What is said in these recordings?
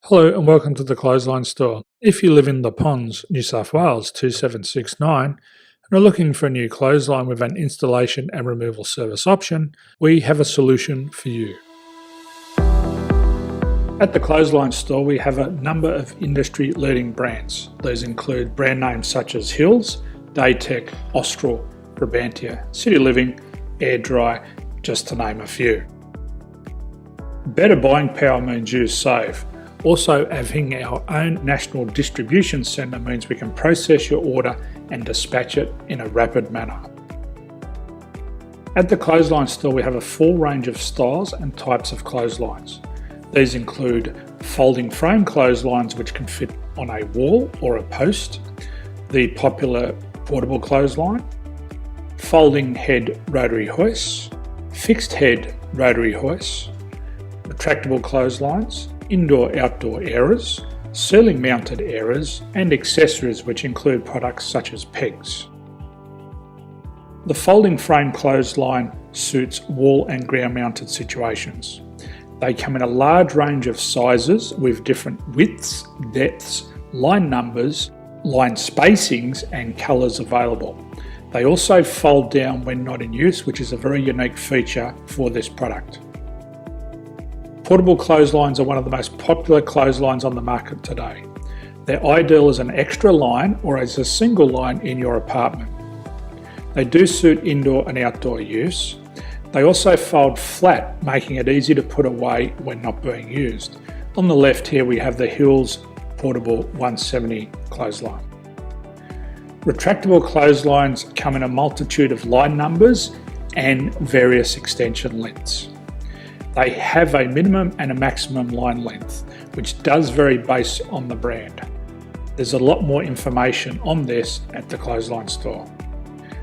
Hello and welcome to the Clothesline Store. If you live in the Ponds, New South Wales 2769 and are looking for a new clothesline with an installation and removal service option, we have a solution for you. At the Clothesline Store we have a number of industry leading brands. These include brand names such as Hills, Daytech, Austral, Brabantia, City Living, Air Dry, just to name a few. Better buying power means you save. Also, having our own national distribution centre means we can process your order and dispatch it in a rapid manner. At the Clothesline Store we have a full range of styles and types of clotheslines. These include folding frame clotheslines which can fit on a wall or a post, the popular portable clothesline, folding head rotary hoists, fixed head rotary hoists, retractable clotheslines, indoor-outdoor airers, ceiling mounted airers and accessories which include products such as pegs. The folding frame clothesline suits wall and ground mounted situations. They come in a large range of sizes with different widths, depths, line numbers, line spacings and colours available. They also fold down when not in use, which is a very unique feature for this product. Portable clotheslines are one of the most popular clotheslines on the market today. They're ideal as an extra line or as a single line in your apartment. They do suit indoor and outdoor use. They also fold flat, making it easy to put away when not being used. On the left here we have the Hills Portable 170 clothesline. Retractable clotheslines come in a multitude of line numbers and various extension lengths. They have a minimum and a maximum line length, which does vary based on the brand. There's a lot more information on this at the Clothesline Store.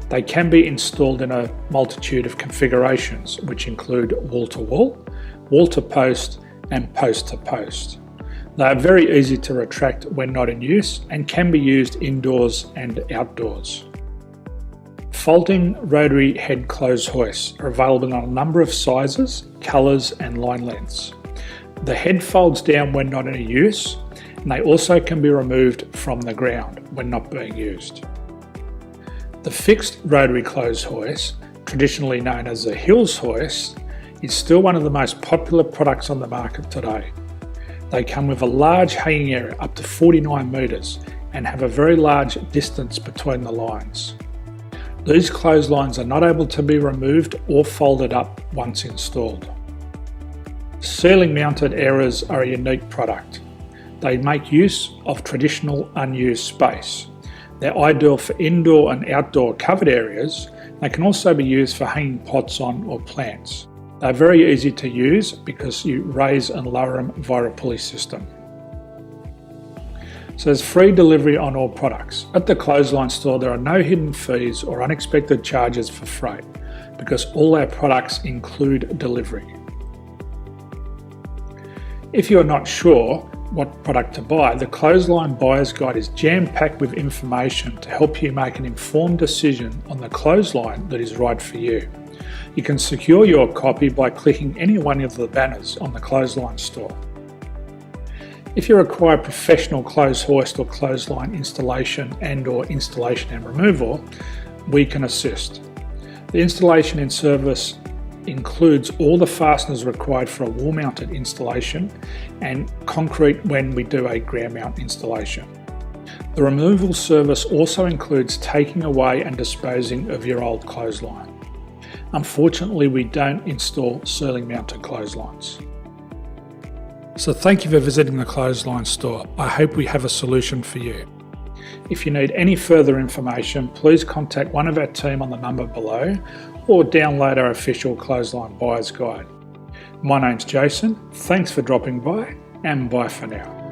They can be installed in a multitude of configurations, which include wall-to-wall, wall-to-post and post-to-post. They are very easy to retract when not in use and can be used indoors and outdoors. Folding rotary head clothes hoists are available in a number of sizes, colours and line lengths. The head folds down when not in use and they also can be removed from the ground when not being used. The fixed rotary clothes hoist, traditionally known as the Hills hoist, is still one of the most popular products on the market today. They come with a large hanging area up to 49 metres and have a very large distance between the lines. These clotheslines are not able to be removed or folded up once installed. Ceiling mounted airers are a unique product. They make use of traditional unused space. They're ideal for indoor and outdoor covered areas. They can also be used for hanging pots on or plants. They're very easy to use because you raise and lower them via a pulley system. So there's free delivery on all products. At the Clothesline Store there are no hidden fees or unexpected charges for freight because all our products include delivery. If you're not sure what product to buy, the Clothesline Buyer's Guide is jam-packed with information to help you make an informed decision on the clothesline that is right for you. You can secure your copy by clicking any one of the banners on the Clothesline Store. If you require professional clothes hoist or clothesline installation and removal, we can assist. The installation and service includes all the fasteners required for a wall mounted installation and concrete when we do a ground mount installation. The removal service also includes taking away and disposing of your old clothesline. Unfortunately, we don't install ceiling mounted clotheslines. So thank you for visiting the Clothesline Store. I hope we have a solution for you. If you need any further information, please contact one of our team on the number below or download our official Clothesline Buyer's Guide. My name's Jason, thanks for dropping by and bye for now.